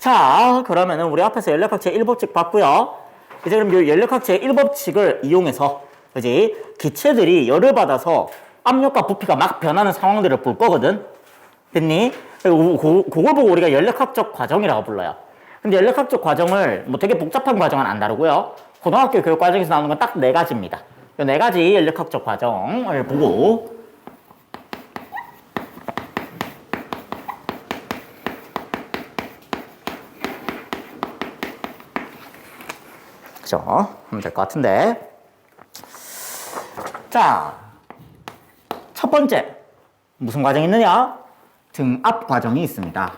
자, 그러면은 우리 앞에서 연력학체 1법칙 봤고요. 이제 그럼 이 연력학체 1법칙을 이용해서 그지 기체들이 열을 받아서 압력과 부피가 막 변하는 상황들을 볼 거거든. 됐니? 그걸 보고 우리가 연력학적 과정이라고 불러요. 근데 연력학적 과정을 뭐 되게 복잡한 과정은 안 다루고요. 고등학교 교육 과정에서 나오는 건 딱 4가지입니다. 이 4가지 연력학적 과정을 보고 그죠? 하면 될 것 같은데. 자, 첫 번째 무슨 과정이 있느냐? 등압 과정이 있습니다.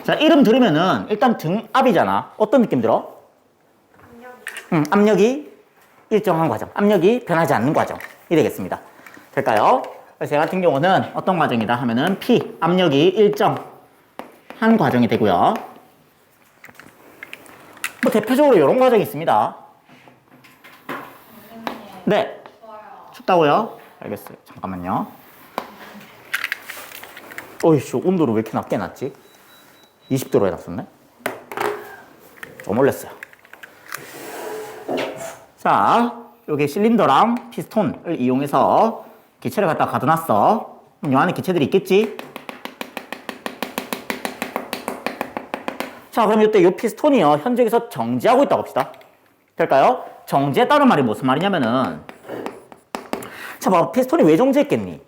자, 이름 들으면은 일단 등압이잖아. 어떤 느낌 들어? 압력이 일정한 과정, 압력이 변하지 않는 과정이 되겠습니다. 될까요? 그래서 제 같은 경우는 어떤 과정이다 하면은 P, 압력이 일정한 과정이 되고요. 뭐 대표적으로 이런 과정이 있습니다. 네. 춥다고요? 알겠어요. 잠깐만요. 어이씨, 온도를 왜 이렇게 낮게 놨지? 20도로 해놨었네? 좀 올렸어요. 자, 여기 실린더랑 피스톤을 이용해서 기체를 갖다 가둬놨어. 그럼 이 안에 기체들이 있겠지? 자, 그럼 이때 이 피스톤이요. 현재 여기서 정지하고 있다고 합시다. 될까요? 정지했다는 말이 무슨 말이냐면은 자, 봐. 피스톤이 왜 정지했겠니?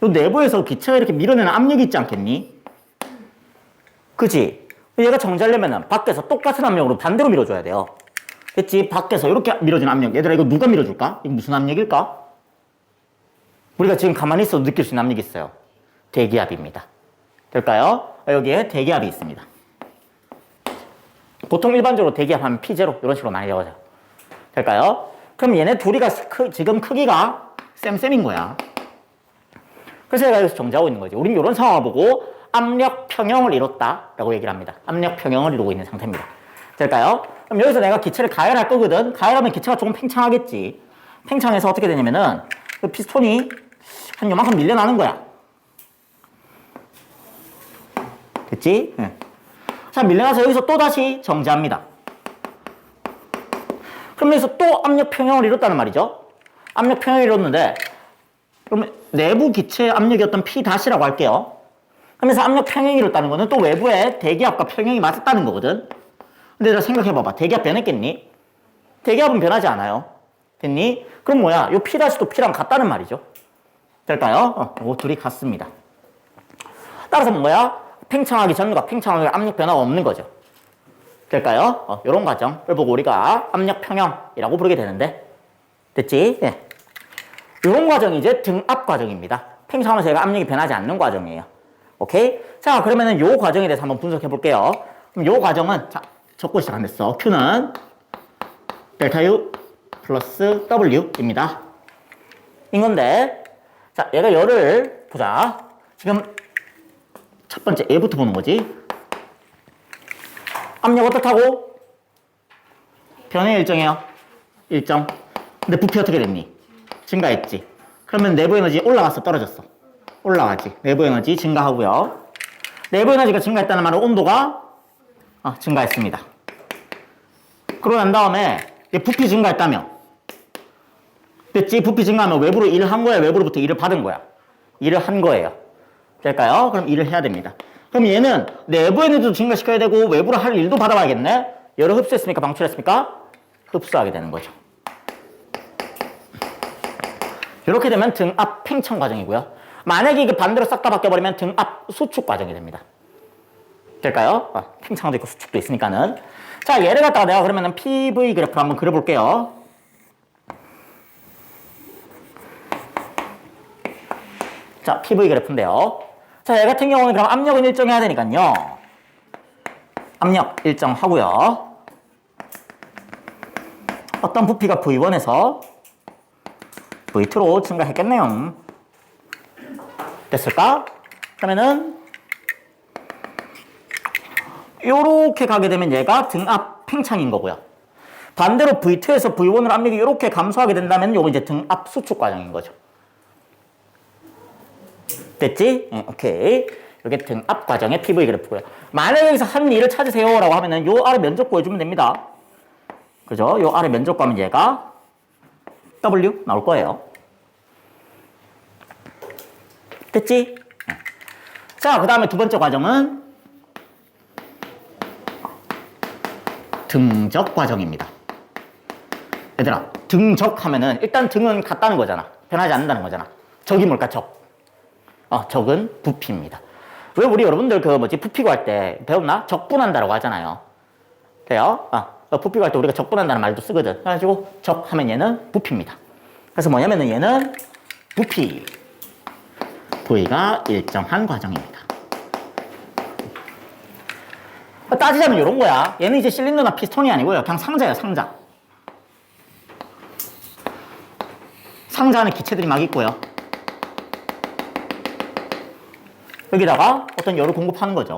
요 내부에서 기체가 이렇게 밀어내는 압력이 있지 않겠니? 그치? 얘가 정지하려면은 밖에서 똑같은 압력으로 반대로 밀어줘야 돼요. 됐지? 밖에서 이렇게 밀어진 압력. 얘들아, 이거 누가 밀어줄까? 이거 무슨 압력일까? 우리가 지금 가만히 있어도 느낄 수 있는 압력이 있어요. 대기압입니다. 될까요? 여기에 대기압이 있습니다. 보통 일반적으로 대기압 하면 P0 이런 식으로 많이 적어져요. 될까요? 그럼 얘네 둘이가 지금 크기가 쌤쌤인 거야. 그래서 얘가 여기서 정지하고 있는 거지. 우리는 이런 상황을 보고 압력 평형을 이뤘다라고 얘기를 합니다. 압력 평형을 이루고 있는 상태입니다. 될까요? 그럼 여기서 내가 기체를 가열할 거거든. 가열하면 기체가 조금 팽창하겠지. 팽창해서 어떻게 되냐면은 그 피스톤이 한 요만큼 밀려나는 거야. 됐지? 네. 자, 밀려나서 여기서 또 다시 정지합니다. 그럼 여기서 또 압력 평형을 이뤘다는 말이죠. 압력 평형을 이뤘는데 그러면 내부 기체 압력이었던 P-라고 할게요. 그러면서 압력 평형이 이뤘다는 거는 또 외부의 대기압과 평형이 맞았다는 거거든. 근데 너 생각해봐봐. 대기압 변했겠니? 대기압은 변하지 않아요. 됐니? 그럼 뭐야? 요 P-도 P랑 같다는 말이죠. 될까요? 둘이 같습니다. 따라서 뭐야? 팽창하기 전과 팽창하기 압력 변화가 없는 거죠. 될까요? 이런 과정을 보고 우리가 압력 평형이라고 부르게 되는데, 됐지? 네. 이런 과정이 이제 등압 과정입니다. 팽창하면서 얘가 압력이 변하지 않는 과정이에요. 오케이? 자, 그러면은 요 과정에 대해서 한번 분석해 볼게요. 그럼 요 과정은, 자, 적고 시작하면서 Q는 델타 U 플러스 W입니다. 인 건데, 자, 얘가 열을 보자. 지금 첫 번째 얘부터 보는 거지. 압력 어떻다고? 변해 일정해요. 일정. 근데 부피 어떻게 됐니? 증가했지. 그러면 내부 에너지 올라갔어, 떨어졌어? 올라가지. 내부 에너지 증가하고요. 내부 에너지가 증가했다는 말은 온도가 증가했습니다. 그러고 난 다음에 부피 증가했다며. 됐지? 부피 증가하면 외부로 일을 한 거야? 외부로부터 일을 받은 거야? 일을 한 거예요. 될까요? 그럼 일을 해야 됩니다. 그럼 얘는 내부 에너지도 증가시켜야 되고 외부로 할 일도 받아봐야겠네? 열을 흡수했습니까? 방출했습니까? 흡수하게 되는 거죠. 이렇게 되면 등압 팽창 과정이고요. 만약에 이게 반대로 싹 다 바뀌어버리면 등압 수축 과정이 됩니다. 될까요? 팽창도 있고 수축도 있으니까는. 자, 얘를 갖다가 내가 그러면은 PV 그래프를 한번 그려볼게요. 자, PV 그래프인데요. 자, 얘 같은 경우는 그럼 압력은 일정해야 되니까요. 압력 일정하고요. 어떤 부피가 V1에서 V2로 증가했겠네요. 됐을까? 그러면은 요렇게 가게 되면 얘가 등압 팽창인 거고요. 반대로 V2에서 V1으로 압력이 요렇게 감소하게 된다면 요거 이제 등압 수축 과정인 거죠. 됐지? 네, 오케이. 이게 등압 과정의 PV 그래프고요. 만약에 여기서 한 일을 찾으세요라고 하면은 요 아래 면적 구해주면 됩니다. 그죠? 요 아래 면적 구하면 얘가 W 나올 거예요. 됐지? 자, 그 다음에 두 번째 과정은 등적 과정입니다. 얘들아, 등적 하면은 일단 등은 같다는 거잖아. 변하지 않는다는 거잖아. 적이 뭘까, 적? 적은 부피입니다. 왜 우리 여러분들 부피 구할 때 배웠나? 적분한다라고 하잖아요. 그래요? 부피 구할 때 우리가 적분한다는 말도 쓰거든. 그래가지고 적 하면 얘는 부피입니다. 그래서 뭐냐면은 얘는 부피. V가 일정한 과정입니다. 따지자면 이런 거야. 얘는 이제 실린더나 피스톤이 아니고요. 그냥 상자예요, 상자. 상자 안에 기체들이 막 있고요. 여기다가 어떤 열을 공급하는 거죠.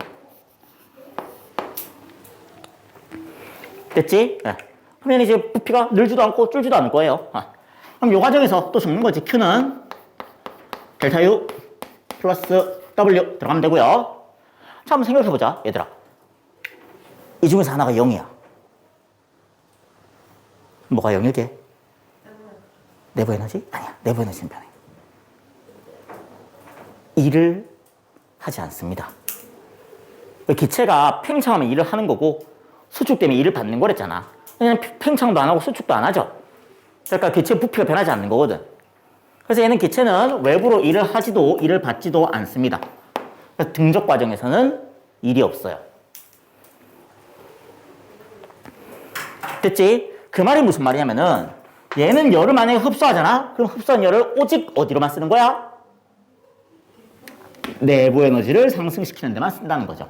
됐지? 네. 그러면 이제 부피가 늘지도 않고 줄지도 않을 거예요. 그럼 이 과정에서 또 적는 거지. Q는 델타 U 플러스 W 들어가면 되고요. 자, 한번 생각해보자, 얘들아. 이 중에서 하나가 0이야. 뭐가 0이게? 내부 에너지? 아니야. 내부 에너지는 변해. 일을 하지 않습니다. 기체가 팽창하면 일을 하는 거고 수축 때문에 일을 받는 거랬잖아. 왜냐면 팽창도 안 하고 수축도 안 하죠. 그러니까 기체 부피가 변하지 않는 거거든. 그래서 얘는 기체는 외부로 일을 하지도 일을 받지도 않습니다. 그래서 등적 과정에서는 일이 없어요. 됐지? 그 말이 무슨 말이냐면은 얘는 열을 만약에 흡수하잖아? 그럼 흡수한 열을 오직 어디로만 쓰는 거야? 내부 에너지를 상승시키는 데만 쓴다는 거죠.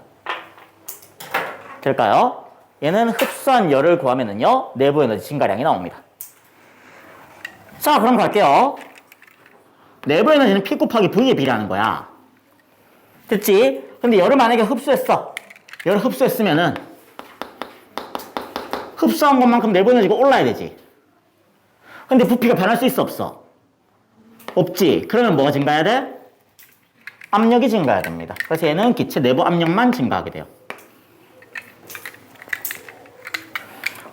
될까요? 얘는 흡수한 열을 구하면은요, 내부 에너지 증가량이 나옵니다. 자, 그럼 갈게요. 내부 에너지는 P 곱하기 V에 비례하는 거야. 됐지? 근데 열을 만약에 흡수했어. 열을 흡수했으면은 흡수한 것만큼 내부 에너지가 올라야 되지. 근데 부피가 변할 수 있어, 없어? 없지. 그러면 뭐가 증가해야 돼? 압력이 증가해야 됩니다. 그래서 얘는 기체 내부 압력만 증가하게 돼요.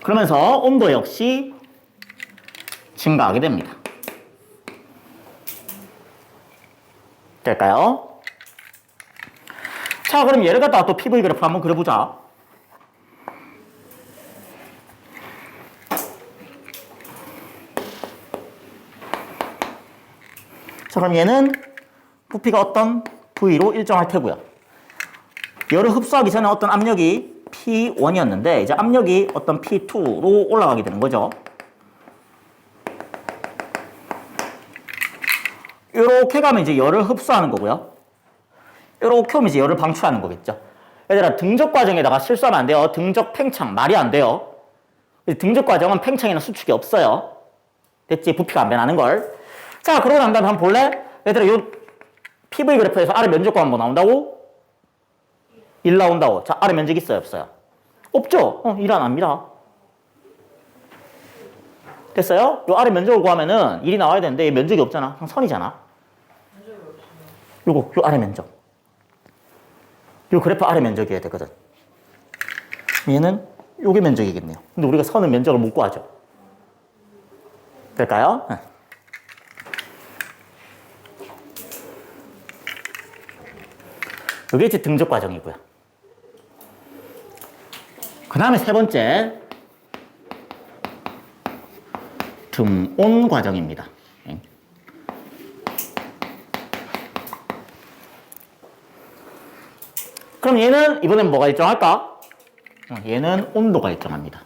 그러면서 온도 역시 증가하게 됩니다. 될까요? 자, 그럼 얘를 갖다가 또 PV 그래프 한번 그려보자. 자, 그럼 얘는 부피가 어떤 V로 일정할 테고요. 열을 흡수하기 전에 어떤 압력이 P1이었는데 이제 압력이 어떤 P2로 올라가게 되는 거죠. 이렇게 가면 이제 열을 흡수하는 거고요. 이렇게 오면 이제 열을 방출하는 거겠죠. 얘들아, 등적 과정에다가 실수하면 안 돼요. 등적 팽창 말이 안 돼요. 등적 과정은 팽창이나 수축이 없어요. 됐지? 부피가 안 변하는 걸. 자, 그러고 난 다음에 한번 볼래? 얘들아, 요 PV 그래프에서 아래 면적과 한번 나온다고? 1 나온다고. 자, 아래 면적 있어요, 없어요? 없죠? 1 안 합니다. 됐어요? 요 아래 면적을 구하면은 1이 나와야 되는데 면적이 없잖아. 그냥 선이잖아. 요 아래 면적. 요 그래프 아래 면적이어야 되거든. 얘는 요게 면적이겠네요. 근데 우리가 선은 면적을 못 구하죠. 될까요? 네. 이게 이제 등적 과정이고요. 그 다음에 세 번째, 등온 과정입니다. 그럼 얘는 이번엔 뭐가 일정할까? 얘는 온도가 일정합니다.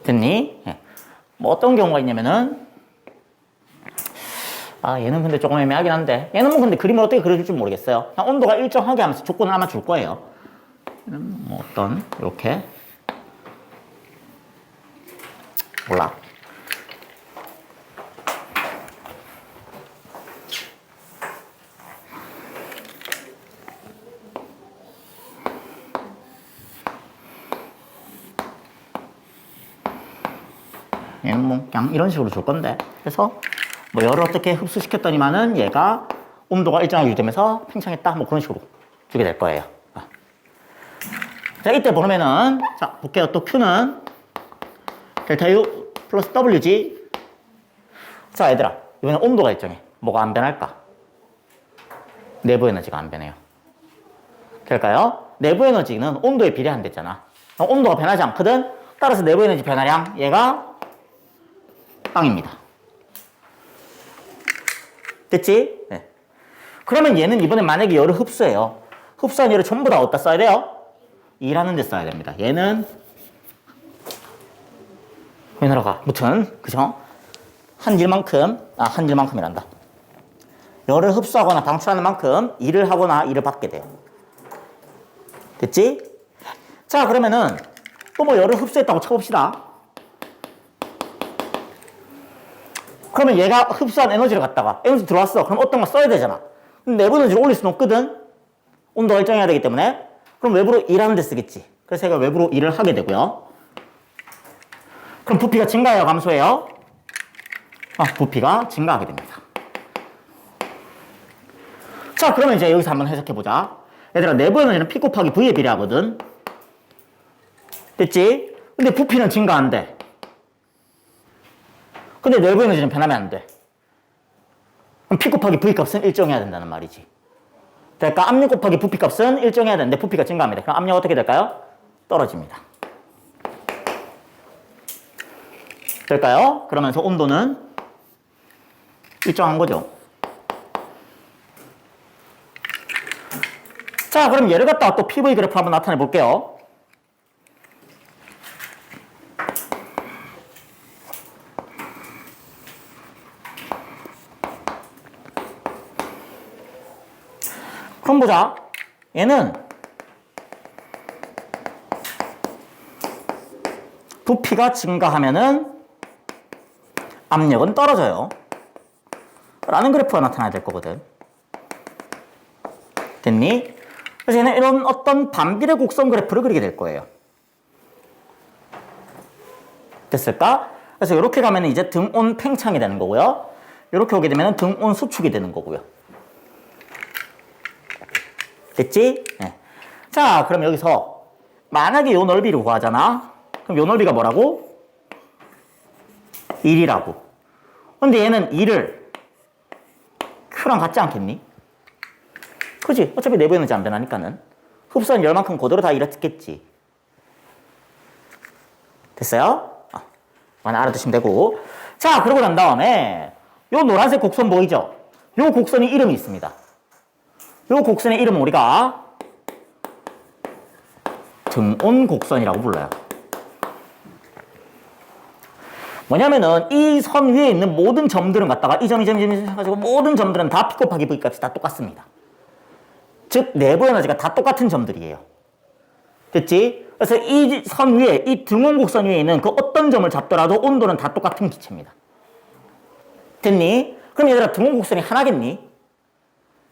됐니? 뭐 어떤 경우가 있냐면은 얘는 근데 조금 애매하긴 한데 얘는 뭐 근데 그림을 어떻게 그려줄지 모르겠어요. 그냥 온도가 일정하게 하면서 조건을 아마 줄 거예요. 얘는 뭐 어떤 이렇게 몰라. 얘는 뭐 그냥 이런 식으로 줄 건데. 그래서 뭐 열을 어떻게 흡수시켰더니만은 얘가 온도가 일정하게 유지되면서 팽창했다. 뭐 그런 식으로 주게 될 거예요. 자, 이때 보면은, 자, 볼게요. 또 Q는 델타 U 플러스 WG. 자, 얘들아. 이번엔 온도가 일정해. 뭐가 안 변할까? 내부 에너지가 안 변해요. 될까요? 내부 에너지는 온도에 비례한댔잖아. 온도가 변하지 않거든? 따라서 내부 에너지 변화량, 얘가 빵입니다. 됐지? 네. 그러면 얘는 이번에 만약에 열을 흡수해요. 흡수한 열을 전부 다 어디다 써야 돼요? 일하는 데 써야 됩니다. 얘는 왜 날아가? 무튼 그죠? 한 일만큼이란다. 열을 흡수하거나 방출하는 만큼 일을 하거나 일을 받게 돼요. 됐지? 자, 그러면은 또 뭐 열을 흡수했다고 쳐봅시다. 그러면 얘가 흡수한 에너지를 갖다가 에너지 들어왔어. 그럼 어떤 거 써야 되잖아. 내부 에너지를 올릴 수는 없거든. 온도가 일정해야 되기 때문에. 그럼 외부로 일하는 데 쓰겠지. 그래서 얘가 외부로 일을 하게 되고요. 그럼 부피가 증가해요, 감소해요? 부피가 증가하게 됩니다. 자, 그러면 이제 여기서 한번 해석해보자. 얘들아, 내부 에너지는 P 곱하기 V에 비례하거든. 됐지? 근데 부피는 증가한대. 근데 내부 에너지는 변하면 안 돼. 그럼 P 곱하기 V 값은 일정해야 된다는 말이지. 그러니까 압력 곱하기 부피 값은 일정해야 되는데 부피가 증가합니다. 그럼 압력 어떻게 될까요? 떨어집니다. 될까요? 그러면서 온도는 일정한 거죠. 자, 그럼 얘를 갖다가 또 PV 그래프 한번 나타내 볼게요. 그럼 보자. 얘는 부피가 증가하면은 압력은 떨어져요. 라는 그래프가 나타나야 될 거거든. 됐니? 그래서 얘는 이런 어떤 반비례 곡선 그래프를 그리게 될 거예요. 됐을까? 그래서 이렇게 가면 이제 등온 팽창이 되는 거고요. 이렇게 오게 되면 등온 수축이 되는 거고요. 됐지? 네. 자, 그럼 여기서 만약에 요 넓이를 구하잖아. 그럼 요 넓이가 뭐라고? 1이라고. 근데 얘는 2를 Q랑 같지 않겠니? 그치? 어차피 내부 에너지 안 변하니까는. 흡수한 열만큼 그대로 다 이렇겠지. 됐어요? 많이 알아두시면 되고. 자, 그러고 난 다음에 요 노란색 곡선 보이죠? 요 곡선이 이름이 있습니다. 요 곡선의 이름은 우리가 등온 곡선이라고 불러요. 뭐냐면은 이 선 위에 있는 모든 점들은 갖다가 이 점 해가지고 모든 점들은 다 P 곱하기 V 값이 다 똑같습니다. 즉 내부 에너지가 다 똑같은 점들이에요. 됐지? 그래서 이 선 위에 이 등온 곡선 위에 있는 그 어떤 점을 잡더라도 온도는 다 똑같은 기체입니다. 됐니? 그럼 얘들아 등온 곡선이 하나겠니?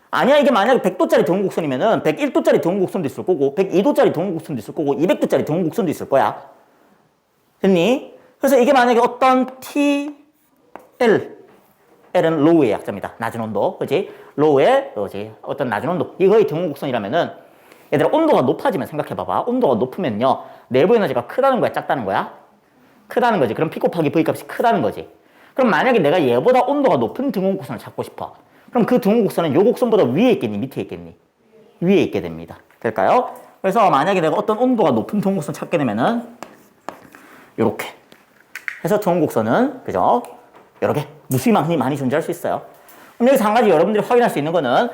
아니야. 이게 만약에 100도짜리 등온 곡선이면은 101도짜리 등온 곡선도 있을 거고 102도짜리 등온 곡선도 있을 거고 200도짜리 등온 곡선도 있을 거야. 됐니? 그래서 이게 만약에 어떤 TL, L은 로우의 약자입니다. 낮은 온도, 그지? 로우의, 그지? 어떤 낮은 온도. 이거의 등온 곡선이라면은, 얘들아, 온도가 높아지면 생각해봐봐. 온도가 높으면요, 내부 에너지가 크다는 거야, 작다는 거야? 크다는 거지. 그럼 P 곱하기 V 값이 크다는 거지. 그럼 만약에 내가 얘보다 온도가 높은 등온 곡선을 찾고 싶어. 그럼 그 등온 곡선은 요 곡선보다 위에 있겠니? 밑에 있겠니? 위에 있게 됩니다. 될까요? 그래서 만약에 내가 어떤 온도가 높은 등온 곡선 찾게 되면은, 요렇게. 해서 등온 곡선은, 그죠? 여러 개, 무수히 많이 존재할 수 있어요. 그럼 여기서 한 가지 여러분들이 확인할 수 있는 거는,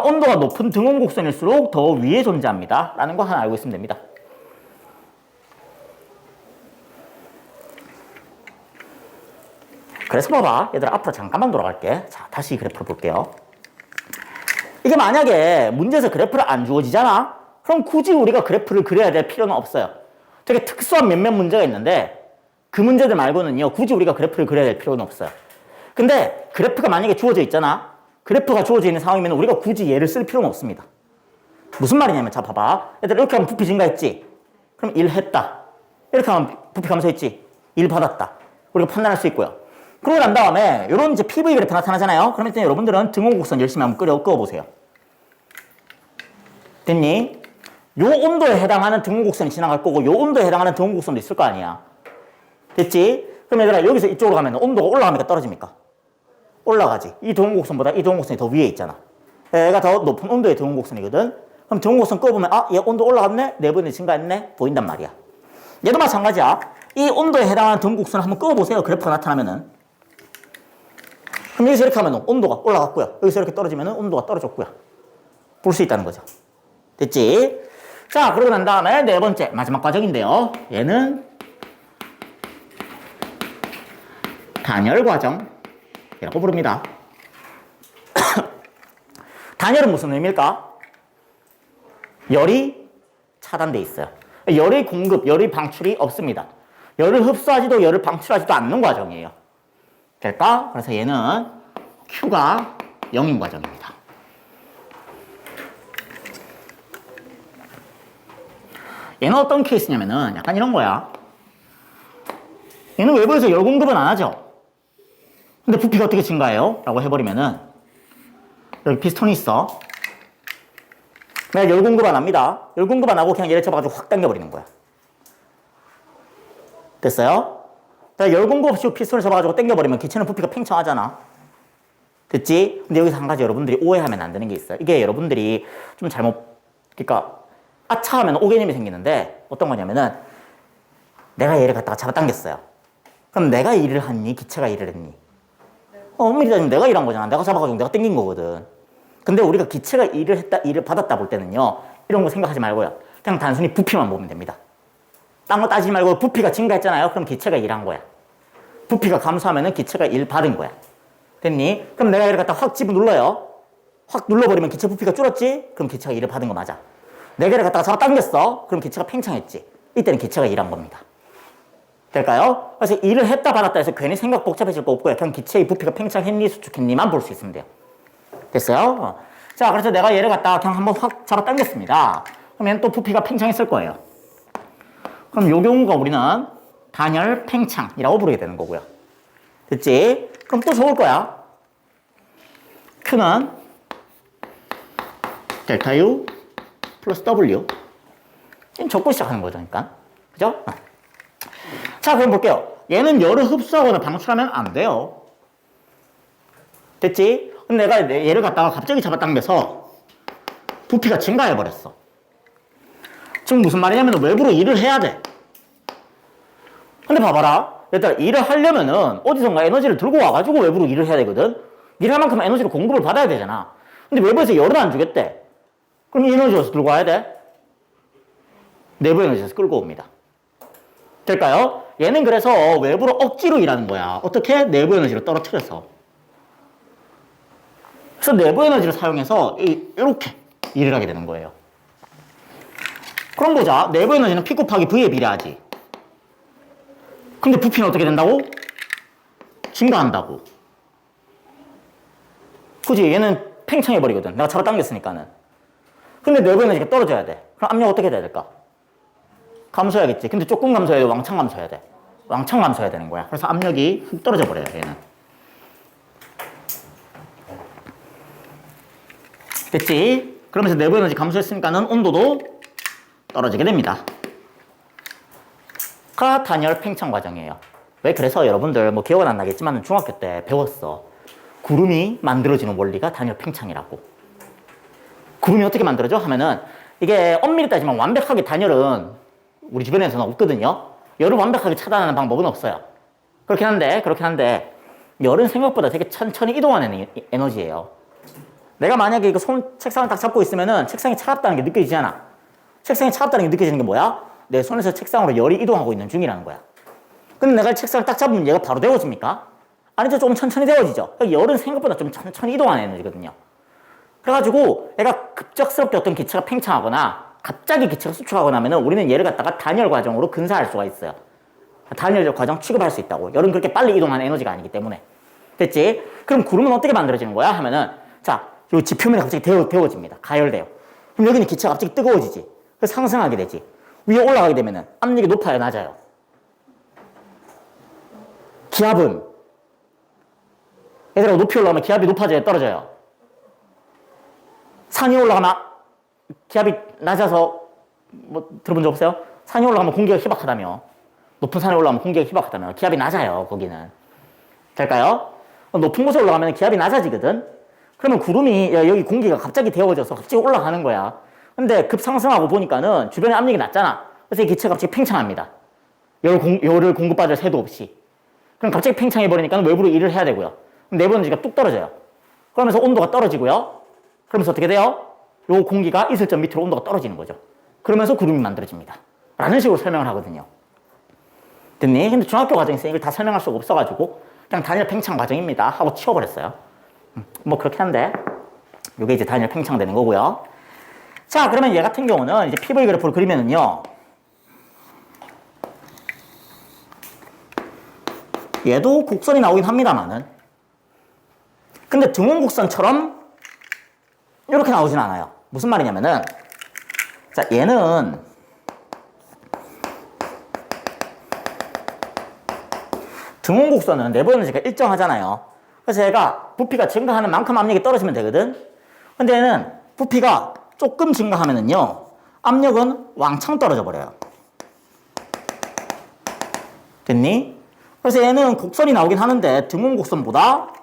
온도가 높은 등온 곡선일수록 더 위에 존재합니다. 라는 거 하나 알고 있으면 됩니다. 그래서 봐봐. 얘들아, 앞으로 잠깐만 돌아갈게. 자, 다시 그래프를 볼게요. 이게 만약에 문제에서 그래프를 안 주어지잖아? 그럼 굳이 우리가 그래프를 그려야 될 필요는 없어요. 되게 특수한 몇몇 문제가 있는데, 그 문제들 말고는요, 굳이 우리가 그래프를 그려야 될 필요는 없어요. 근데 그래프가 만약에 주어져 있잖아. 그래프가 주어져 있는 상황이면 우리가 굳이 얘를 쓸 필요는 없습니다. 무슨 말이냐면, 자, 봐봐. 얘들 이렇게 하면 부피 증가했지? 그럼 1 했다. 이렇게 하면 부피 감소했지? 1 받았다. 우리가 판단할 수 있고요. 그러고 난 다음에 이런 이제 PV 그래프 나타나잖아요. 그러면 일단 여러분들은 등호곡선 열심히 한번 그어보세요. 됐니? 요 온도에 해당하는 등호곡선이 지나갈 거고 요 온도에 해당하는 등호곡선도 있을 거 아니야. 됐지? 그럼 얘들아 여기서 이쪽으로 가면 온도가 올라갑니까 떨어집니까? 올라가지. 이 등호곡선보다 이 등호곡선이 더 위에 있잖아. 얘가 더 높은 온도의 등호곡선이거든. 그럼 등호곡선 끄어보면 아, 얘 온도 올라갔네? 내부에 증가했네? 보인단 말이야. 얘도 마찬가지야. 이 온도에 해당하는 등호곡선을 한번 끄어보세요. 그래프가 나타나면은. 그럼 여기서 이렇게 하면 온도가 올라갔고요. 여기서 이렇게 떨어지면 온도가 떨어졌고요. 볼 수 있다는 거죠. 됐지? 자, 그러고 난 다음에 네 번째, 마지막 과정인데요. 얘는 단열 과정이라고 부릅니다. 단열은 무슨 의미일까? 열이 차단돼 있어요. 열의 공급, 열의 방출이 없습니다. 열을 흡수하지도 열을 방출하지도 않는 과정이에요. 될까? 그래서 얘는 Q가 0인 과정입니다. 얘는 어떤 케이스냐면은 약간 이런 거야. 얘는 외부에서 열 공급은 안 하죠. 근데 부피가 어떻게 증가해요? 라고 해버리면은 여기 피스톤이 있어. 내가 열 공급 안 합니다. 열 공급 안 하고 그냥 얘를 잡아가지고 확 당겨버리는 거야. 됐어요? 내가 열 공급 없이 피스톤을 잡아가지고 당겨버리면 기체는 부피가 팽창하잖아. 됐지? 근데 여기서 한 가지 여러분들이 오해하면 안 되는 게 있어요. 이게 여러분들이 좀 잘못, 그러니까 아차하면 오개념이 생기는데 어떤 거냐면은 내가 얘를 갖다가 잡아당겼어요. 그럼 내가 일을 했니? 기체가 일을 했니? 엄밀히 따지면 내가 일한 거잖아. 내가 잡아가지고 내가 당긴 거거든. 근데 우리가 기체가 일을 했다, 일을 받았다 볼 때는요, 이런 거 생각하지 말고요. 그냥 단순히 부피만 보면 됩니다. 딴 거 따지지 말고 부피가 증가했잖아요. 그럼 기체가 일한 거야. 부피가 감소하면은 기체가 일 받은 거야. 됐니? 그럼 내가 얘를 갖다 확 집어 눌러요. 확 눌러버리면 기체 부피가 줄었지? 그럼 기체가 일을 받은 거 맞아. 내가 얘를 갖다가 잡아당겼어. 그럼 기체가 팽창했지. 이때는 기체가 일한 겁니다. 될까요? 그래서 일을 했다 받았다 해서 괜히 생각 복잡해질 거 없고요. 그냥 기체의 부피가 팽창했니 수축했니만 볼 수 있으면 돼요. 됐어요? 자, 그래서 내가 얘를 갖다가 그냥 한번 확 잡아당겼습니다. 그러면 또 부피가 팽창했을 거예요. 그럼 요 경우가 우리는 단열 팽창이라고 부르게 되는 거고요. 됐지? 그럼 또 적을 거야. Q는 델타 U 플러스 W. 지금 적고 시작하는 거죠, 그러니까. 그죠? 자, 그럼 볼게요. 얘는 열을 흡수하거나 방출하면 안 돼요. 됐지? 근데 내가 얘를 갖다가 갑자기 잡아당겨서 부피가 증가해버렸어. 지금 무슨 말이냐면 외부로 일을 해야 돼. 근데 봐봐라. 얘들아, 일을 하려면은 어디선가 에너지를 들고 와가지고 외부로 일을 해야 되거든? 일할 만큼 에너지를 공급을 받아야 되잖아. 근데 외부에서 열을 안 주겠대. 그럼 이 에너지 어디서 들고 와야 돼? 내부 에너지에서 끌고 옵니다. 될까요? 얘는 그래서 외부로 억지로 일하는 거야. 어떻게? 내부 에너지를 떨어뜨려서. 그래서 내부 에너지를 사용해서 이렇게 일을 하게 되는 거예요. 그럼 보자. 내부 에너지는 P 곱하기 V에 비례하지. 근데 부피는 어떻게 된다고? 증가한다고. 그지? 얘는 팽창해버리거든. 내가 잡아당겼으니까는. 근데 내부 에너지가 떨어져야 돼. 그럼 압력 어떻게 돼야 될까? 감소해야겠지. 근데 조금 감소해야 돼. 왕창 감소해야 돼. 왕창 감소해야 되는 거야. 그래서 압력이 훅 떨어져 버려요, 얘는. 됐지? 그러면서 내부 에너지 감소했으니까는 온도도 떨어지게 됩니다. 가 단열 팽창 과정이에요. 왜? 그래서 여러분들 뭐 기억은 안 나겠지만 중학교 때 배웠어. 구름이 만들어지는 원리가 단열 팽창이라고. 구름이 어떻게 만들어져? 하면은 이게 엄밀히 따지면 완벽하게 단열은 우리 주변에서는 없거든요. 열을 완벽하게 차단하는 방법은 없어요. 그렇긴 한데 열은 생각보다 되게 천천히 이동하는 에너지예요. 내가 만약에 이거 책상을 딱 잡고 있으면은 책상이 차갑다는 게 느껴지잖아. 책상이 차갑다는 게 느껴지는 게 뭐야? 내 손에서 책상으로 열이 이동하고 있는 중이라는 거야. 근데 내가 책상을 딱 잡으면 얘가 바로 데워집니까? 아니죠. 조금 천천히 데워지죠. 열은 생각보다 좀 천천히 이동하는 에너지거든요. 그래가지고 얘가 급작스럽게 어떤 기체가 팽창하거나 갑자기 기체가 수축하거나 하면은 우리는 얘를 갖다가 단열 과정으로 근사할 수가 있어요. 단열 과정 취급할 수 있다고. 열은 그렇게 빨리 이동하는 에너지가 아니기 때문에. 됐지? 그럼 구름은 어떻게 만들어지는 거야? 하면은 자, 요 지표면이 갑자기 데워집니다. 가열돼요. 그럼 여기는 기체가 갑자기 뜨거워지지. 그래서 상승하게 되지. 위에 올라가게 되면은 압력이 높아요, 낮아요? 기압은 얘들아 높이 올라가면 기압이 높아져요, 떨어져요? 산이 올라가면 기압이 낮아서 뭐 들어본 적 없어요? 산이 올라가면 공기가 희박하다며. 높은 산에 올라가면 공기가 희박하다며. 기압이 낮아요, 거기는. 될까요? 높은 곳에 올라가면 기압이 낮아지거든. 그러면 구름이 여기 공기가 갑자기 데워져서 갑자기 올라가는 거야. 근데 급상승하고 보니까는 주변에 압력이 낮잖아. 그래서 이 기체가 갑자기 팽창합니다. 열을 공급받을 새도 없이. 그럼 갑자기 팽창해버리니까 외부로 일을 해야 되고요. 그럼 내부 에너지가 뚝 떨어져요. 그러면서 온도가 떨어지고요. 그러면서 어떻게 돼요? 요 공기가 있을 점 밑으로 온도가 떨어지는 거죠. 그러면서 구름이 만들어집니다. 라는 식으로 설명을 하거든요. 됐니? 근데 중학교 과정에서 이걸 다 설명할 수가 없어가지고 그냥 단일 팽창 과정입니다 하고 치워버렸어요. 뭐 그렇긴 한데 이게 이제 단일 팽창되는 거고요. 자, 그러면 얘 같은 경우는 이제 PV 그래프를 그리면은요, 얘도 곡선이 나오긴 합니다만은, 근데 등원 곡선처럼 이렇게 나오진 않아요. 무슨 말이냐면은, 자, 얘는 등원 곡선은 내부 에너지가 일정하잖아요. 그래서 얘가 부피가 증가하는 만큼 압력이 떨어지면 되거든. 근데 얘는 부피가 조금 증가하면은요, 압력은 왕창 떨어져 버려요. 됐니? 그래서 얘는 곡선이 나오긴 하는데 등원 곡선보다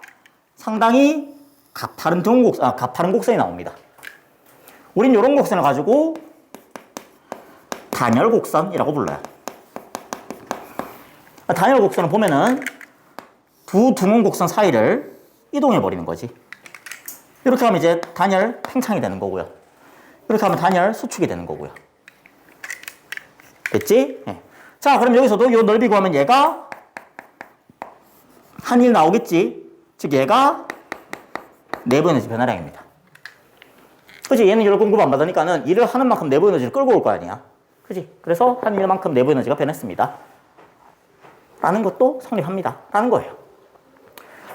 상당히 가파른 가파른 곡선이 나옵니다. 우린 이런 곡선을 가지고 단열 곡선이라고 불러요. 단열 곡선을 보면은 두 등원 곡선 사이를 이동해 버리는 거지. 이렇게 하면 이제 단열 팽창이 되는 거고요. 이렇게 하면 단열 수축이 되는 거고요. 됐지? 네. 자, 그럼 여기서도 이 넓이 구하면 얘가 한일 나오겠지? 즉 얘가 내부 에너지 변화량입니다. 그치? 얘는 열 공급 안 받으니까는 일을 하는 만큼 내부 에너지를 끌고 올 거 아니야. 그치? 그래서 한 일만큼 내부 에너지가 변했습니다. 라는 것도 성립합니다. 라는 거예요.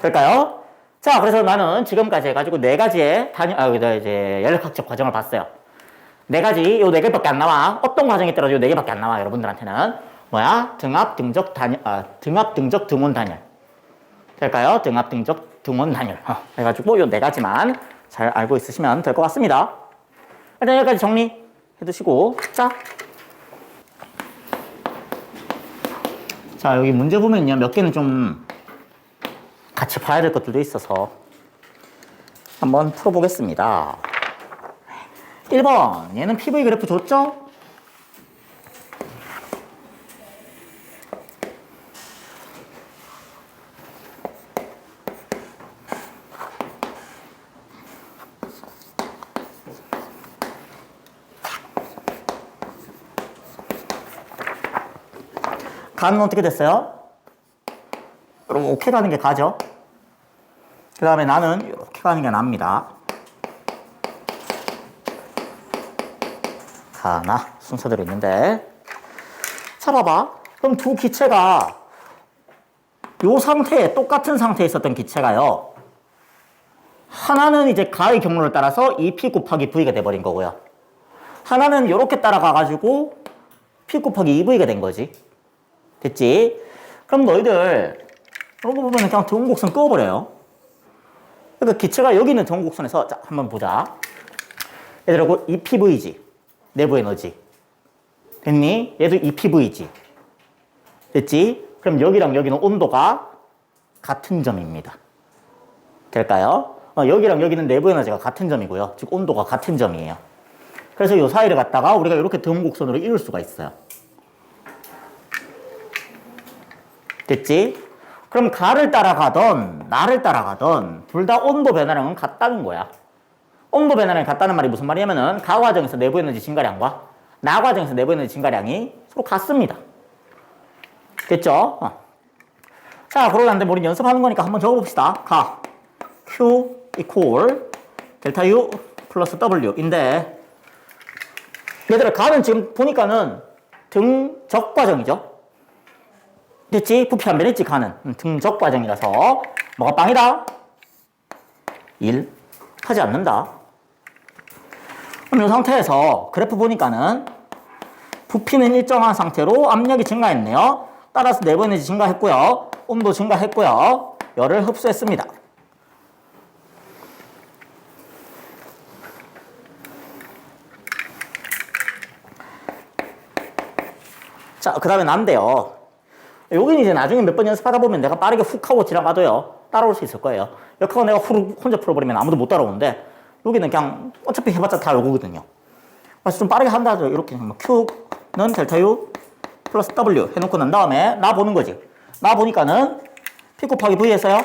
될까요? 자, 그래서 나는 지금까지 해가지고 네 가지의 이제 연력학적 과정을 봤어요. 네 가지, 요 네 개밖에 안 나와. 어떤 과정에 따라서 요 네 개밖에 안 나와. 여러분들한테는. 뭐야? 등압, 등적, 등원, 단열. 될까요? 등압, 등적, 등원, 단열. 해가지고 요 네 가지만 잘 알고 있으시면 될 것 같습니다. 일단 여기까지 정리해 두시고. 자, 여기 문제 보면요. 몇 개는 좀 같이 봐야 될 것들도 있어서 한번 풀어보겠습니다. 1번. 얘는 PV 그래프 줬죠? 가는 어떻게 됐어요? 이렇게 가는 게 가죠? 그 다음에 나는 이렇게 가는 게 납니다. 가나 순서대로 있는데, 자, 봐봐. 그럼 두 기체가 요 상태에, 똑같은 상태에 있었던 기체가요, 하나는 이제 가의 경로를 따라서 2P 곱하기 V가 돼버린 거고요. 하나는 이렇게 따라가가지고 P 곱하기 2V가 된 거지. 됐지? 그럼 너희들 이런 거 보면 그냥 등원곡선 끄어버려요. 그러니까 기체가 여기 있는 등원곡선에서, 자, 한번 보자. 얘들하고 EPV지. 내부 에너지. 됐니? 얘도 EPV지. 됐지? 그럼 여기랑 여기는 온도가 같은 점입니다. 될까요? 여기랑 여기는 내부 에너지가 같은 점이고요. 즉 온도가 같은 점이에요. 그래서 이 사이를 갖다가 우리가 이렇게 등원곡선으로 이룰 수가 있어요. 됐지? 그럼 가를 따라가던 나를 따라가던 둘 다 온도 변화량은 같다는 거야. 온도 변화량이 같다는 말이 무슨 말이냐면은 가 과정에서 내부 에너지 증가량과 나 과정에서 내부 에너지 증가량이 서로 같습니다. 됐죠? 자, 그러는데 우리 연습하는 거니까 한번 적어봅시다. 가 Q 이퀄 델타 U 플러스 W인데, 얘들아 가는 지금 보니까는 등적 과정이죠. 됐지? 부피 안 변했지, 가는. 등적 과정이라서 뭐가 빵이다? 1 하지 않는다. 그럼 이 상태에서 그래프 보니까는 부피는 일정한 상태로 압력이 증가했네요. 따라서 내부 에너지 증가했고요. 온도 증가했고요. 열을 흡수했습니다. 자, 그 다음에 난데요. 여기는 이제 나중에 몇 번 연습하다 보면 내가 빠르게 훅 하고 지나가도요. 따라올 수 있을 거예요. 이렇게 하고 내가 혼자 풀어버리면 아무도 못 따라오는데 여기는 그냥 어차피 해봤자 다 요거거든요. 그래서 좀 빠르게 한다 하죠. 이렇게 Q는 델타 U 플러스 W 해놓고 난 다음에 나 보는 거지. 나 보니까는 P 곱하기 V 했어요.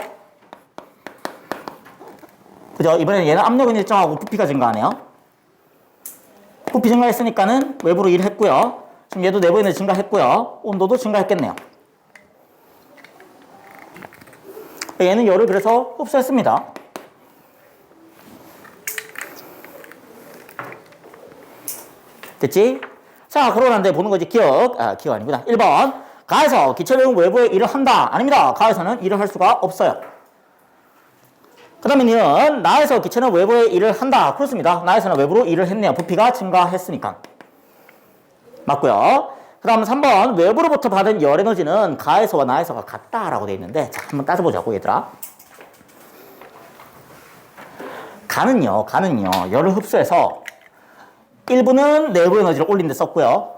그죠? 이번에는 얘는 압력은 일정하고 부피가 증가하네요. 부피 증가했으니까는 외부로 일을 했고요. 지금 얘도 내부 에너지 증가했고요. 온도도 증가했겠네요. 얘는 열을 그래서 흡수했습니다. 됐지? 자, 그러고 난 다음에 보는 거지. 기억 아니구나. 1번. 가에서 기체는 외부에 일을 한다. 아닙니다. 가에서는 일을 할 수가 없어요. 그 다음에 니은 나에서 기체는 외부에 일을 한다. 그렇습니다. 나에서는 외부로 일을 했네요. 부피가 증가했으니까. 맞고요. 그 다음 3번. 외부로부터 받은 열 에너지는 가에서와 나에서가 같다라고 되어 있는데, 자, 한번 따져보자고, 얘들아. 가는요, 열을 흡수해서 일부는 내부 에너지를 올린 데 썼고요.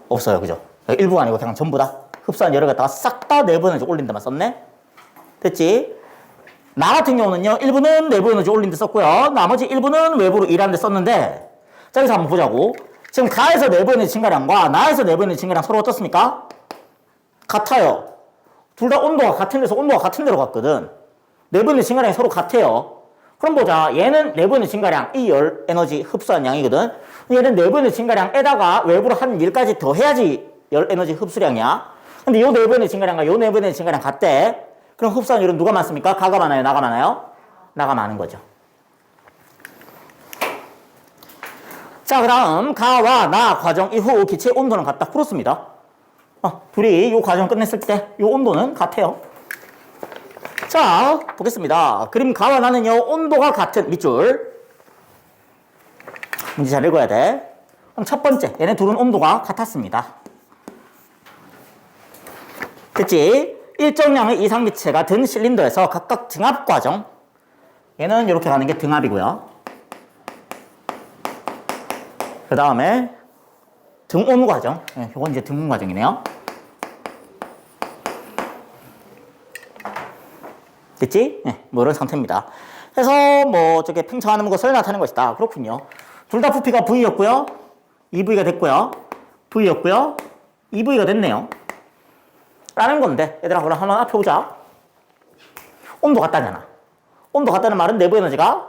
없어요, 그죠? 일부가 아니고 그냥 전부 다 흡수한 열을 갖다가 싹 다 내부 에너지 올린 데만 썼네? 됐지? 나 같은 경우는요, 일부는 내부 에너지 올린 데 썼고요. 나머지 일부는 외부로 일하는 데 썼는데, 자, 여기서 한번 보자고. 지금 가에서 내부 에너지 증가량과 나에서 내부 에너지 증가량 서로 어떻습니까? 같아요. 둘 다 온도가 같은 데서 온도가 같은 데로 갔거든. 내부 에너지 증가량이 서로 같아요. 그럼 보자. 얘는 내부 에너지 증가량, 이 열 에너지 흡수한 양이거든. 얘는 내부 에너지 증가량에다가 외부로 한 일까지 더 해야지 열 에너지 흡수량이야. 근데 요 내부 에너지 증가량과 요 내부 에너지 증가량 같대. 그럼 흡수한 열은 누가 많습니까? 가가 많아요? 나가 많아요? 나가 많은 거죠. 자, 그 다음 가와 나 과정 이후 기체의 온도는 같다. 그렇습니다. 둘이 요 과정 끝냈을 때 요 온도는 같아요. 자, 보겠습니다. 그림 가와 나는요, 온도가 같은 밑줄. 문제 잘 읽어야 돼. 그럼 첫 번째, 얘네 둘은 온도가 같았습니다. 됐지? 일정량의 이상기체가 든 실린더에서 각각 등압 과정. 얘는 이렇게 가는 게 등압이고요. 그 다음에 등온 과정. 이건 이제 등온 과정이네요. 됐지? 뭐 이런 상태입니다. 그래서 뭐 저게 팽창하는 것을 나타내는 것이다. 그렇군요. 둘 다 부피가 V였고요. 2V가 됐고요. V였고요. 2V가 됐네요. 라는 건데, 얘들아, 그럼 한번 앞에 보자. 온도 같다잖아. 온도 같다는 말은 내부 에너지가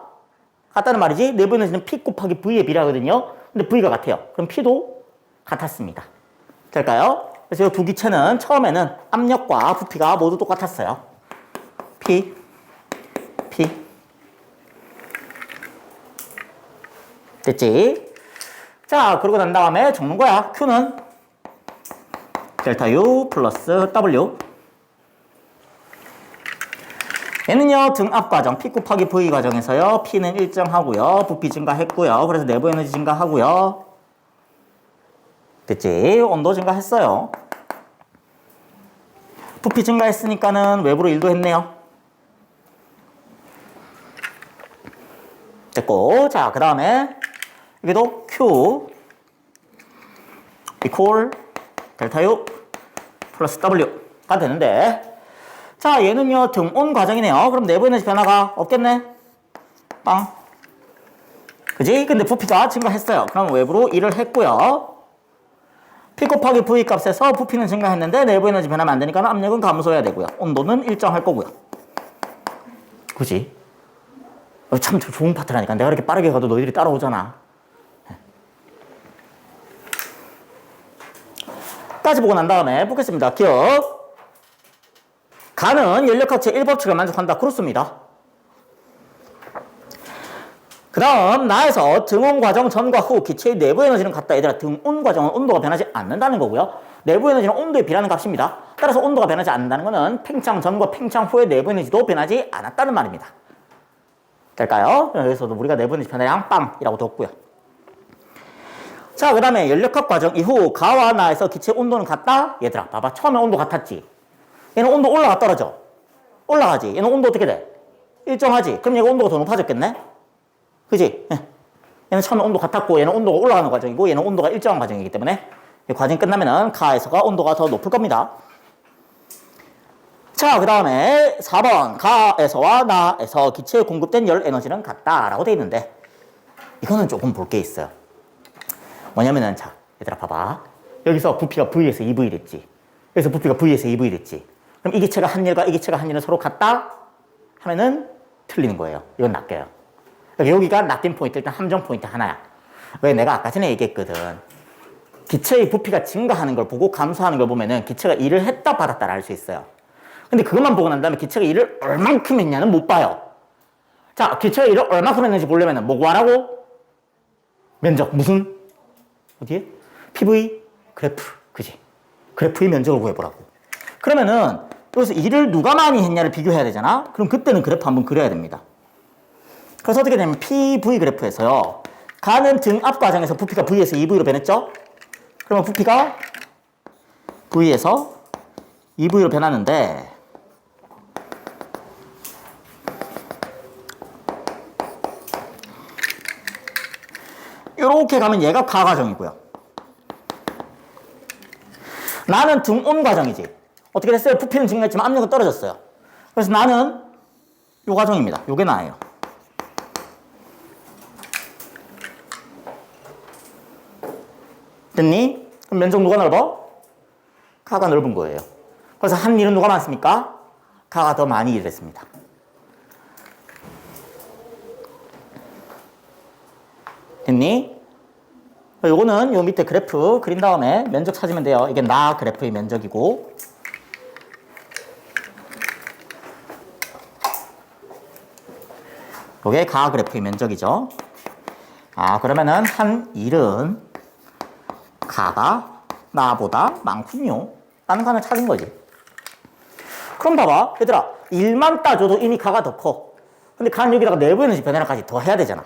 같다는 말이지. 내부 에너지는 P 곱하기 V에 비례하거든요. 근데 V가 같아요. 그럼 P도 같았습니다. 될까요? 그래서 이 두 기체는 처음에는 압력과 부피가 모두 똑같았어요. P. 됐지? 자, 그러고 난 다음에 적는 거야. Q는 델타 U 플러스 W. 얘는요, 등압 과정, P 곱하기 V 과정에서요, P는 일정하고요, 부피 증가했고요, 그래서 내부 에너지 증가하고요. 됐지? 온도 증가했어요. 부피 증가했으니까는 외부로 일도 했네요. 됐고, 자, 그 다음에 여기도 Q 이퀄 델타 U 플러스 W가 되는데, 자, 얘는요, 등온 과정이네요. 그럼 내부 에너지 변화가 없겠네? 빵. 그지? 근데 부피가 증가했어요. 그럼 외부로 일을 했고요. P 곱하기 V 값에서 부피는 증가했는데 내부 에너지 변하면 안 되니까 압력은 감소해야 되고요. 온도는 일정할 거고요. 그지? 참 좋은 파트라니까. 내가 이렇게 빠르게 가도 너희들이 따라오잖아. 까지 보고 난 다음에 보겠습니다. 기억. 가는 연력학체 1법칙을 만족한다. 그렇습니다. 그 다음 나에서 등온 과정 전과 후 기체의 내부 에너지는 같다. 얘들아, 등온 과정은 온도가 변하지 않는다는 거고요. 내부 에너지는 온도에 비례하는 값입니다. 따라서 온도가 변하지 않는다는 것은 팽창 전과 팽창 후의 내부 에너지도 변하지 않았다는 말입니다. 될까요? 여기서도 우리가 내부 에너지 변화량 빵이라고 뒀고요. 자, 그 다음에 연력학 과정 이후 가와 나에서 기체 온도는 같다? 얘들아, 봐봐. 처음에 온도 같았지? 얘는 온도 올라가 떨어져? 올라가지. 얘는 온도 어떻게 돼? 일정하지. 그럼 얘가 온도가 더 높아졌겠네? 그지? 얘는 처음에 온도 같았고 얘는 온도가 올라가는 과정이고 얘는 온도가 일정한 과정이기 때문에 이 과정이 끝나면은 가에서가 온도가 더 높을 겁니다. 자, 그 다음에 4번 가에서와 나에서 기체에 공급된 열 에너지는 같다라고 돼 있는데 이거는 조금 볼 게 있어요. 뭐냐면은 자, 얘들아 봐봐. 여기서 부피가 V에서 2V 됐지. 여기서 부피가 V에서 2V 됐지. 그럼 이 기체가 한 열과 이 기체가 한 열은 서로 같다? 하면은 틀리는 거예요. 이건 낚여요. 여기가 낚인 포인트, 일단 함정 포인트 하나야. 왜 내가 아까 전에 얘기했거든. 기체의 부피가 증가하는 걸 보고 감소하는 걸 보면은 기체가 일을 했다 받았다를 알 수 있어요. 근데 그것만 보고 난 다음에 기체가 일을 얼만큼 했냐는 못 봐요. 자, 기체가 일을 얼만큼 했는지 보려면은 뭐 구하라고? 면적, 무슨? 어디에? PV 그래프, 그지? 그래프의 면적을 구해보라고. 그러면은 여기서 일을 누가 많이 했냐를 비교해야 되잖아? 그럼 그때는 그래프 한번 그려야 됩니다. 그래서 어떻게 되냐면 PV 그래프에서요. 가는 등압 과정에서 부피가 V에서 2V로 변했죠? 그러면 부피가 V에서 2V로 변하는데 이렇게 가면 얘가 가 과정이고요. 나는 등온 과정이지. 어떻게 됐어요? 부피는 증가했지만 압력은 떨어졌어요. 그래서 나는 요 과정입니다. 요게 나예요. 됐니? 그럼 면적 누가 넓어? 가가 넓은 거예요. 그래서 한 일은 누가 많습니까? 가가 더 많이 일했습니다. 됐니? 요거는 요 밑에 그래프 그린 다음에 면적 찾으면 돼요. 이게 나 그래프의 면적이고 요게 가 그래프의 면적이죠. 아, 그러면은 한 일은 가가 나보다 많군요 라는 거 하나 찾은 거지. 그럼 봐봐 얘들아, 일만 따져도 이미 가가 더 커. 근데 가는 여기다가 내부 에너지 변화량까지 더 해야 되잖아.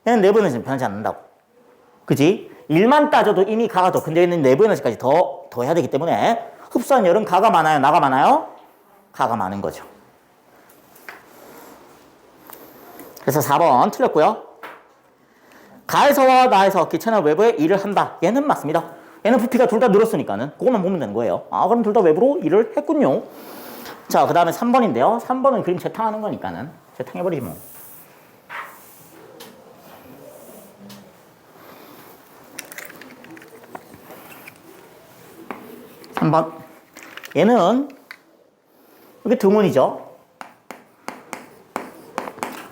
얘는 내부 에너지는 변하지 않는다고. 그지? 일만 따져도 이미 가가 더 큰데 얘는 내부 에너지까지 더 해야 되기 때문에 흡수한 열은 가가 많아요? 나가 많아요? 가가 많은 거죠. 그래서 4번 틀렸고요. 가에서와 나에서 기체는 외부에 일을 한다. 얘는 맞습니다. 얘는 부피가 둘 다 늘었으니까는 그것만 보면 되는 거예요. 아, 그럼 둘 다 외부로 일을 했군요. 자, 그 다음에 3번인데요. 3번은 그림 재탕하는 거니까는 재탕해버리지 뭐. 한번 얘는 이게 등원이죠.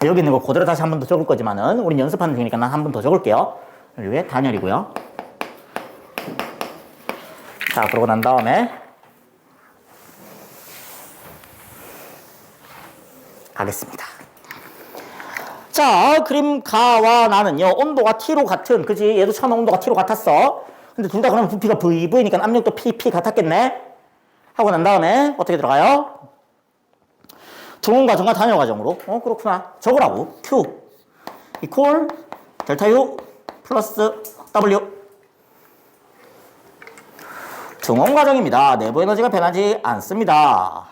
여기 있는 거 그대로 다시 한 번 더 적을 거지만은 우린 연습하는 중이니까 난 한 번 더 적을게요. 여기에 단열이고요. 자, 그러고 난 다음에 가겠습니다. 자, 그림 가와 나는요 온도가 T로 같은, 그지? 얘도 처음에 온도가 T로 같았어. 근데 둘 다 그러면 부피가 VV니까 압력도 PP 같았겠네? 하고 난 다음에 어떻게 들어가요? 등원 과정과 단열 과정으로. 그렇구나. 적으라고. Q 이퀄 델타 U 플러스 W. 등원 과정입니다. 내부 에너지가 변하지 않습니다.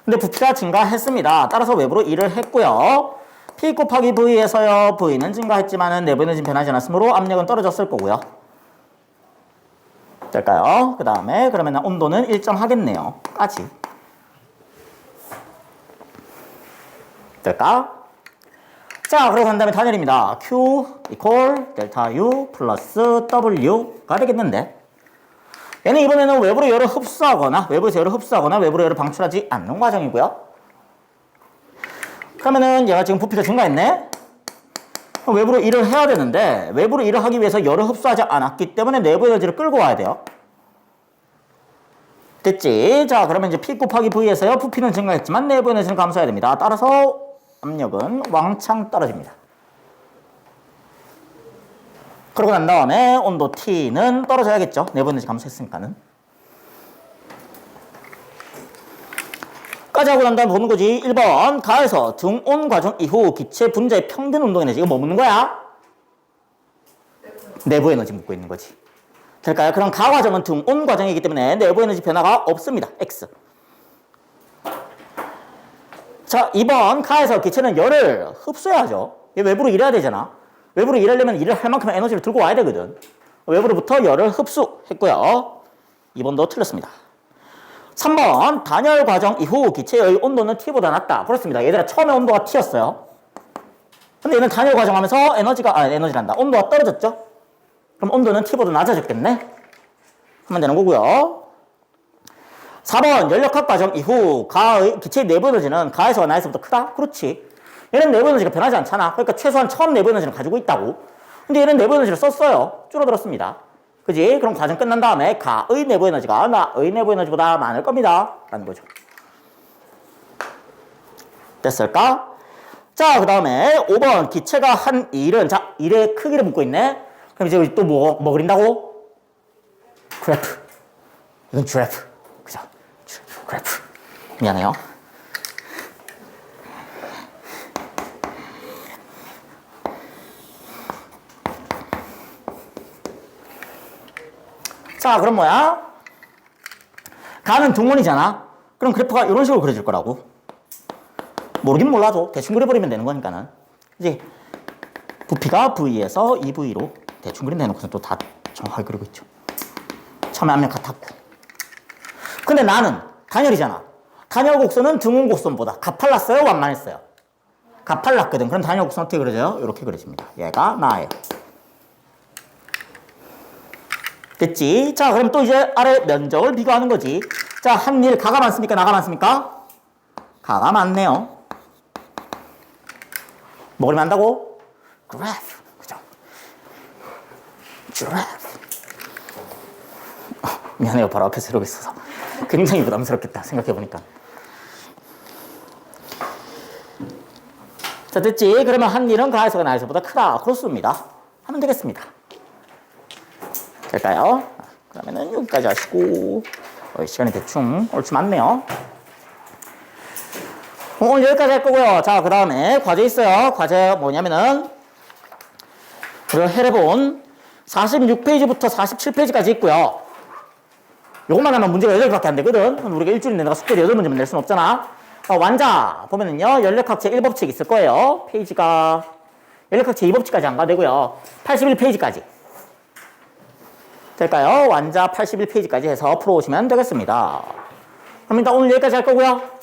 근데 부피가 증가했습니다. 따라서 외부로 일을 했고요. P 곱하기 V에서요. V는 증가했지만 내부 에너지는 변하지 않았으므로 압력은 떨어졌을 거고요. 될까요? 그 다음에 그러면 온도는 일정하겠네요. 까지. 될까? 자, 그러고 난 다음에 단열입니다. Q 이퀄 델타 U 플러스 W가 되겠는데 얘는 이번에는 외부로 열을 흡수하거나 외부에서 열을 흡수하거나 외부로 열을 방출하지 않는 과정이고요. 그러면은 얘가 지금 부피가 증가했네? 외부로 일을 해야 되는데 외부로 일을 하기 위해서 열을 흡수하지 않았기 때문에 내부 에너지를 끌고 와야 돼요. 됐지? 자, 그러면 이제 P 곱하기 V에서요. 부피는 증가했지만 내부 에너지는 감소해야 됩니다. 따라서 압력은 왕창 떨어집니다. 그러고 난 다음에 온도 T는 떨어져야겠죠. 내부 에너지 감소했으니까는. 까지 하고 난 다음에 보는 거지. 1번 가에서 등온 과정 이후 기체 분자의 평균 운동 에너지. 이거 뭐 묻는 거야? 내부 에너지 묻고 있는 거지. 될까요? 그럼 가 과정은 등온 과정이기 때문에 내부 에너지 변화가 없습니다. X. 자, 2번 가에서 기체는 열을 흡수해야죠. 외부로 일해야 되잖아. 외부로 일하려면 일을 할 만큼 에너지를 들고 와야 되거든. 외부로부터 열을 흡수했고요. 2번도 틀렸습니다. 3번 단열 과정 이후 기체의 온도는 T보다 낮다. 그렇습니다. 얘들아 처음에 온도가 T였어요. 근데 얘는 단열 과정하면서 에너지란다. 온도가 떨어졌죠? 그럼 온도는 T보다 낮아졌겠네? 하면 되는 거고요. 4번 연력학 과정 이후 기체의 내부 에너지는 가에서 나에서부터 크다? 그렇지. 얘는 내부 에너지가 변하지 않잖아. 그러니까 최소한 처음 내부 에너지를 가지고 있다고. 근데 얘는 내부 에너지를 썼어요. 줄어들었습니다. 그지? 그럼 과정 끝난 다음에 가의 내부 에너지가 나의 내부 에너지보다 많을 겁니다. 라는 거죠. 됐을까? 자, 그 다음에 5번 기체가 한 일은, 자, 일의 크기를 묻고 있네. 그럼 이제 또 뭐 그린다고? 그래프. 이건 그래프. 그죠? 그래프. 미안해요. 자, 그럼 뭐야? 가는 둥원이잖아. 그럼 그래프가 이런 식으로 그려질 거라고. 모르긴 몰라도 대충 그려버리면 되는 거니까는. 이제 부피가 V에서 2V로 대충 그려내놓고서 또 다 정확하게 그리고 있죠. 처음에 앞면 같았고. 근데 나는 단열이잖아. 단열 곡선은 등원 곡선보다 가팔랐어요? 완만했어요? 가팔랐거든. 그럼 단열 곡선 어떻게 그려져요? 이렇게 그려집니다. 얘가 나예요. 됐지? 자, 그럼 또 이제 아래 면적을 비교하는 거지. 자, 한 일 가가 많습니까? 나가 많습니까? 가가 많네요. 뭐 그리면 한다고? 그래프. 그죠? 그래프. 미안해요. 바로 앞에서 이러고 있어서. 굉장히 부담스럽겠다. 생각해보니까. 자, 됐지? 그러면 한 일은 가에서가 나에서보다 크다. 그렇습니다. 하면 되겠습니다. 될까요? 그러면은 여기까지 하시고 시간이 대충 옳지 않네요. 오늘 여기까지 할 거고요. 자, 그 다음에 과제 있어요. 과제 뭐냐면은 우리가 해본 46페이지부터 47페이지까지 있고요. 요것만 하면 문제가 8개밖에 안 되거든. 우리가 일주일에 내가 숙제를 8문제만 낼 수는 없잖아. 완자 보면은요, 연력학제 1법칙 있을 거예요. 페이지가 연력학제 2법칙까지 안 가도 되고요. 81페이지까지. 될까요? 완자 81페이지까지 해서 풀어오시면 되겠습니다. 그럼 일단 오늘 여기까지 할 거고요.